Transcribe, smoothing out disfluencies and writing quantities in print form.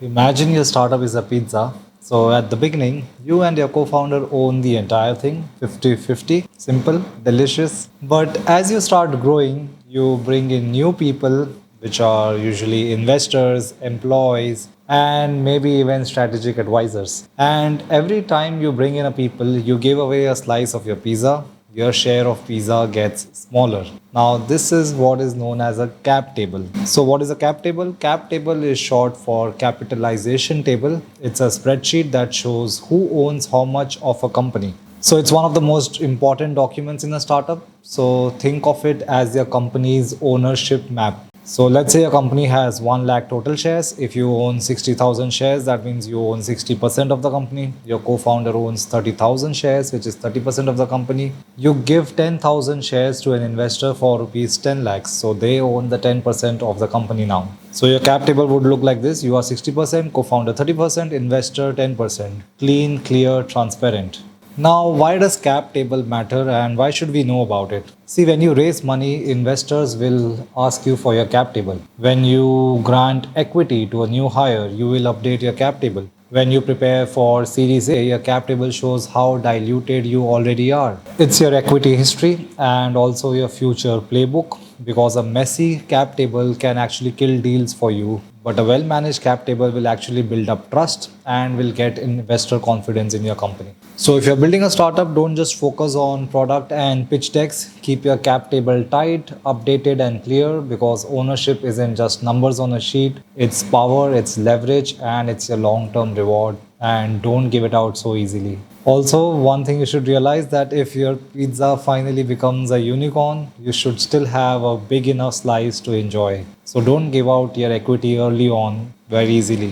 Imagine your startup is a pizza. So at the beginning, you and your co-founder own the entire thing, 50-50, simple, delicious. But as you start growing, you bring in new people, which are usually investors, employees, and maybe even strategic advisors. And every time you bring in a people, you give away a slice of your pizza, your share of pizza gets smaller. Now, this is what is known as a cap table. So, what is a cap table? Cap table is short for capitalization table. It's a spreadsheet that shows who owns how much of a company. So, it's one of the most important documents in a startup. So, think of it as your company's ownership map. So let's say a company has 1 lakh total shares. If you own 60,000 shares, that means you own 60% of the company. Your co-founder owns 30,000 shares, which is 30% of the company. You give 10,000 shares to an investor for rupees 10 lakhs. So they own the 10% of the company now. So your cap table would look like this. You are 60%, co-founder 30%, investor 10%. Clean, clear, transparent. Now, why does cap table matter and why should we know about it? See, when you raise money, investors will ask you for your cap table. When you grant equity to a new hire, you will update your cap table. When you prepare for Series A, your cap table shows how diluted you already are. It's your equity history and also your future playbook, because a messy cap table can actually kill deals for you, but a well managed cap table will actually build up trust and will get investor confidence in your company. So, if you're building a startup, don't just focus on product and pitch decks. Keep your cap table tight, updated, and clear, because ownership isn't just numbers on a sheet, it's power, it's leverage, and it's your long term reward. And don't give it out so easily. Also, one thing you should realize that if your pizza finally becomes a unicorn, you should still have a big enough slice to enjoy. So don't give out your equity early on very easily.